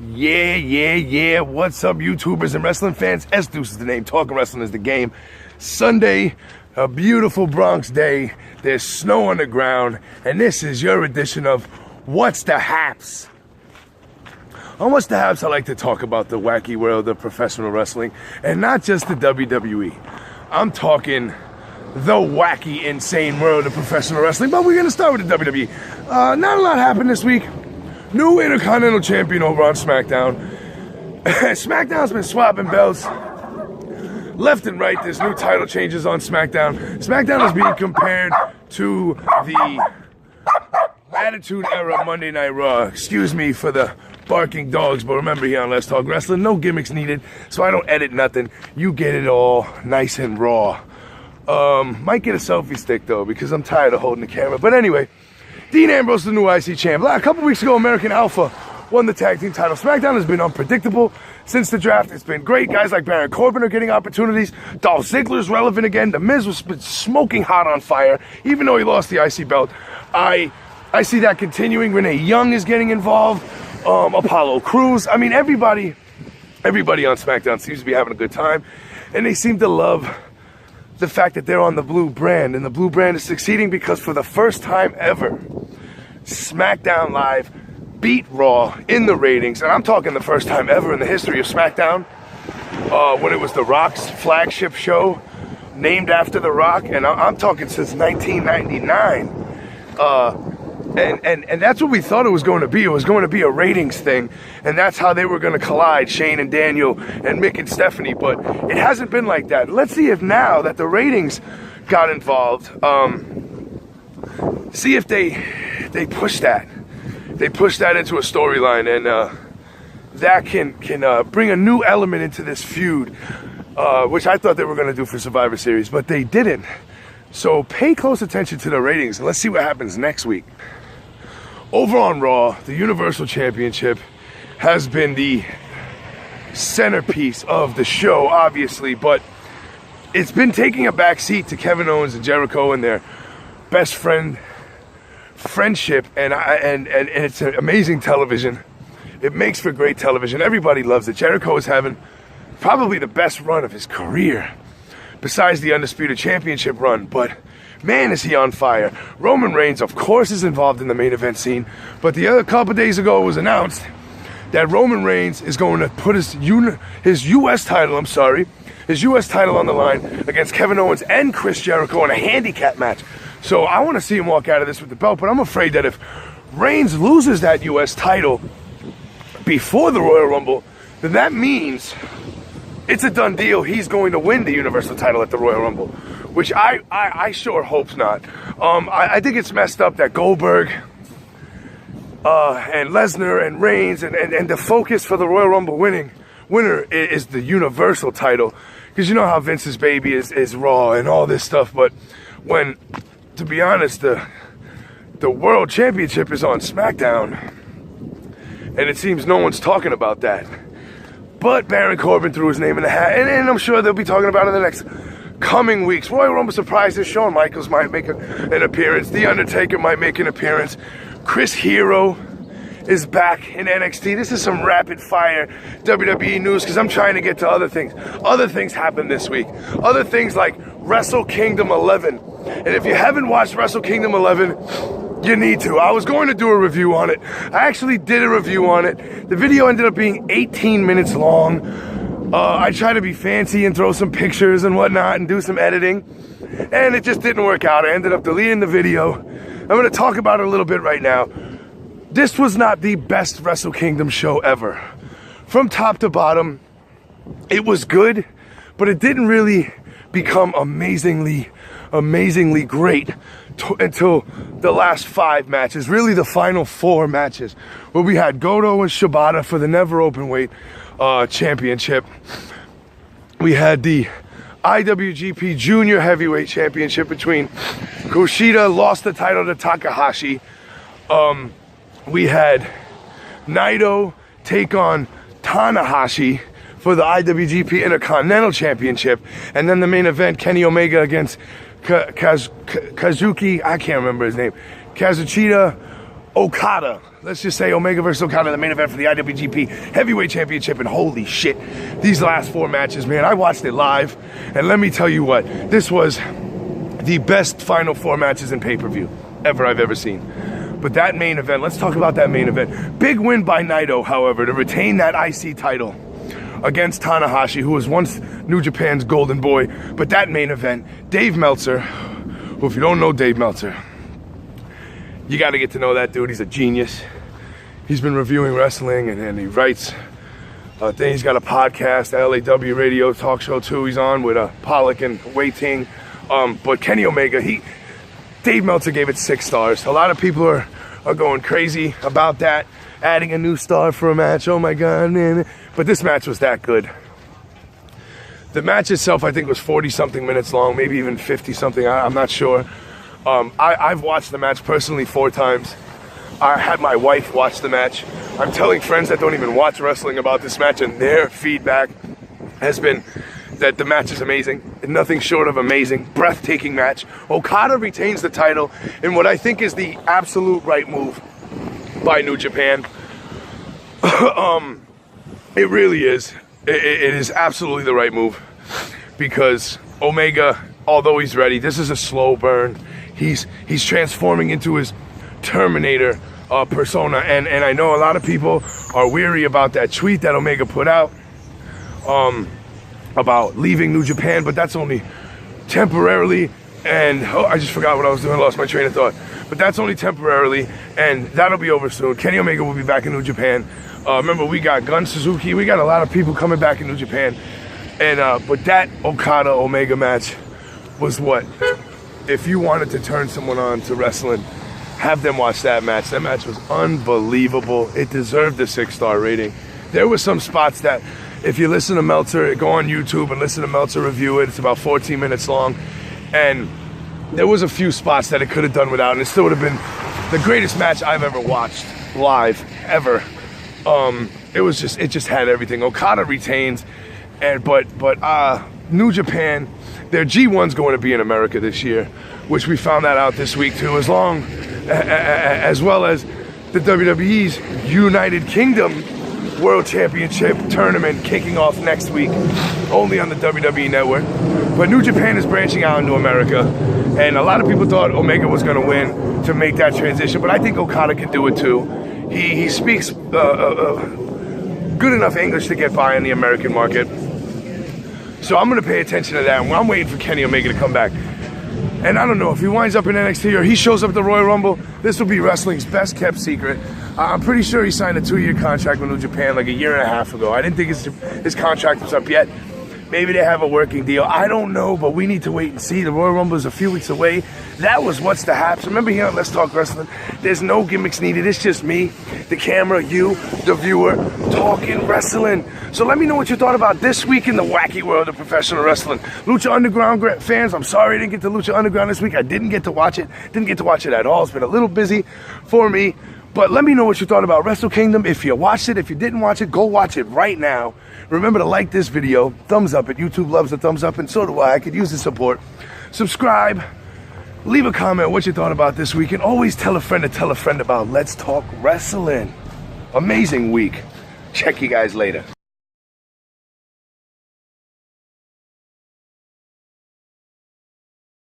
Yeah. What's up, YouTubers and wrestling fans? S-Deuce is the name. Talking wrestling is the game. Sunday, a beautiful Bronx day. There's snow on the ground, and this is your edition of What's the Haps? On What's the Haps, I like to talk about the wacky world of professional wrestling, and not just the WWE. I'm talking the wacky, insane world of professional wrestling, but we're going to start with the WWE. Not a lot happened this week. New Intercontinental Champion over on SmackDown. SmackDown's been swapping belts left and right. There's new title changes on SmackDown. SmackDown is being compared to the Attitude Era Monday Night Raw. Excuse me for the barking dogs, but remember, here on Let's Talk Wrestling, no gimmicks needed, so I don't edit nothing. You get it all nice and raw. Might get a selfie stick though, because I'm tired of holding the camera. But anyway, Dean Ambrose, the new IC champ. A couple weeks ago, American Alpha won the tag team title. SmackDown has been unpredictable since the draft. It's been great. Guys like Baron Corbin are getting opportunities. Dolph Ziggler's relevant again. The Miz was smoking hot on fire, even though he lost the IC belt. I see that continuing. Renee Young is getting involved. Apollo Crews. I mean, everybody on SmackDown seems to be having a good time, and they seem to love the fact that they're on the blue brand, and the blue brand is succeeding because for the first time ever, SmackDown Live beat Raw in the ratings, and I'm talking the first time ever in the history of SmackDown, when it was The Rock's flagship show, named after The Rock, and I'm talking since 1999. And that's what we thought it was going to be. It was going to be a ratings thing, and that's how they were going to collide, Shane and Daniel and Mick and Stephanie, but it hasn't been like that. Let's see if now that the ratings got involved, see if they push that. They push that into a storyline, and that can bring a new element into this feud, which I thought they were going to do for Survivor Series, but they didn't. So pay close attention to the ratings, and let's see what happens next week. Over on Raw, the Universal Championship has been the centerpiece of the show, obviously, but it's been taking a back seat to Kevin Owens and Jericho and their best friendship, and it's an amazing television. It makes for great television. Everybody loves it. Jericho is having probably the best run of his career, besides the Undisputed Championship run, but man, is he on fire. Roman Reigns, of course, is involved in the main event scene, but the other couple days ago it was announced that Roman Reigns is going to put his U.S. title, his U.S. title on the line against Kevin Owens and Chris Jericho in a handicap match. So I want to see him walk out of this with the belt, but I'm afraid that if Reigns loses that U.S. title before the Royal Rumble, then that means it's a done deal. He's going to win the Universal title at the Royal Rumble, which I sure hope not. I think it's messed up that Goldberg and Lesnar and Reigns and the focus for the Royal Rumble winner is the Universal title, because you know how Vince's baby is Raw and all this stuff, but when, to be honest, the World Championship is on SmackDown, and it seems no one's talking about that. But Baron Corbin threw his name in the hat, and I'm sure they'll be talking about it in the next coming weeks. Royal Rumble surprises. Shawn Michaels might make an appearance. The Undertaker might make an appearance. Chris Hero is back in NXT. This is some rapid fire WWE news, because I'm trying to get to other things. Other things happened this week. Other things like Wrestle Kingdom 11. And if you haven't watched Wrestle Kingdom 11, you need to. I was going to do a review on it. I actually did a review on it. The video ended up being 18 minutes long. I tried to be fancy and throw some pictures and whatnot and do some editing, and it just didn't work out. I ended up deleting the video. I'm going to talk about it a little bit right now. This was not the best Wrestle Kingdom show ever. From top to bottom, it was good, but it didn't really become amazingly great until the last 5 matches, really the final 4 matches, where we had Goto and Shibata for the never openweight championship. We had the IWGP Junior Heavyweight Championship between Kushida, lost the title to Takahashi. We had Naito take on Tanahashi for the IWGP Intercontinental Championship, and then the main event, Kenny Omega against Kazuki, I can't remember his name, Kazuchika Okada. Let's just say Omega versus Okada, the main event for the IWGP Heavyweight Championship. And holy shit, these last 4 matches, man, I watched it live. And let me tell you what, this was the best final 4 matches in pay-per-view I've ever seen. But that main event, let's talk about that main event. Big win by Naito, however, to retain that IC title against Tanahashi, who was once New Japan's golden boy. But that main event, Dave Meltzer, who, if you don't know Dave Meltzer, you got to get to know that dude. He's a genius. He's been reviewing wrestling, and he writes. Then he's got a podcast, LAW radio talk show too. He's on with Pollock and Wei Ting. But Kenny Omega, Dave Meltzer gave it 6 stars. A lot of people are going crazy about that, adding a new star for a match. Oh my God, man. But this match was that good. The match itself, I think, was 40-something minutes long, maybe even 50-something. I'm not sure. I've watched the match personally 4 times. I had my wife watch the match. I'm telling friends that don't even watch wrestling about this match, and their feedback has been that the match is amazing. Nothing short of amazing. Breathtaking match. Okada retains the title in what I think is the absolute right move by New Japan. It really is. It is absolutely the right move, because Omega, although he's ready, this is a slow burn. He's transforming into his Terminator persona, and I know a lot of people are weary about that tweet that Omega put out about leaving New Japan, but that's only temporarily. And I just forgot what I was doing, lost my train of thought. But that's only temporarily, and that'll be over soon. Kenny Omega will be back in New Japan. Remember, we got Gun Suzuki. We got a lot of people coming back in New Japan. And but that Okada Omega match was what? If you wanted to turn someone on to wrestling, have them watch that match. That match was unbelievable. It deserved a 6-star rating. There were some spots that, if you listen to Meltzer, go on YouTube and listen to Meltzer review it. It's about 14 minutes long. And there was a few spots that it could have done without, and it still would have been the greatest match I've ever watched live, ever. It just had everything. Okada retains, but New Japan, their G1's going to be in America this year, which we found that out this week too, as well as the WWE's United Kingdom World Championship tournament kicking off next week, only on the WWE Network. But New Japan is branching out into America, and a lot of people thought Omega was going to win to make that transition, but I think Okada can do it too. He speaks good enough English to get by in the American market. So I'm going to pay attention to that. I'm waiting for Kenny Omega to come back. And I don't know, if he winds up in NXT or he shows up at the Royal Rumble, this will be wrestling's best kept secret. I'm pretty sure he signed a 2-year contract with New Japan like a year and a half ago. I didn't think his contract was up yet. Maybe they have a working deal. I don't know, but we need to wait and see. The Royal Rumble is a few weeks away. That was What's the Haps. Remember here on Let's Talk Wrestling, there's no gimmicks needed. It's just me, the camera, you, the viewer, talking wrestling. So let me know what you thought about this week in the wacky world of professional wrestling. Lucha Underground fans, I'm sorry I didn't get to Lucha Underground this week. I didn't get to watch it. Didn't get to watch it at all. It's been a little busy for me. But let me know what you thought about Wrestle Kingdom. If you watched it, if you didn't watch it, go watch it right now. Remember to like this video, thumbs up it. YouTube loves the thumbs up, and so do I. I could use the support. Subscribe, leave a comment what you thought about this week, and always tell a friend to tell a friend about Let's Talk Wrestling. Amazing week. Check you guys later.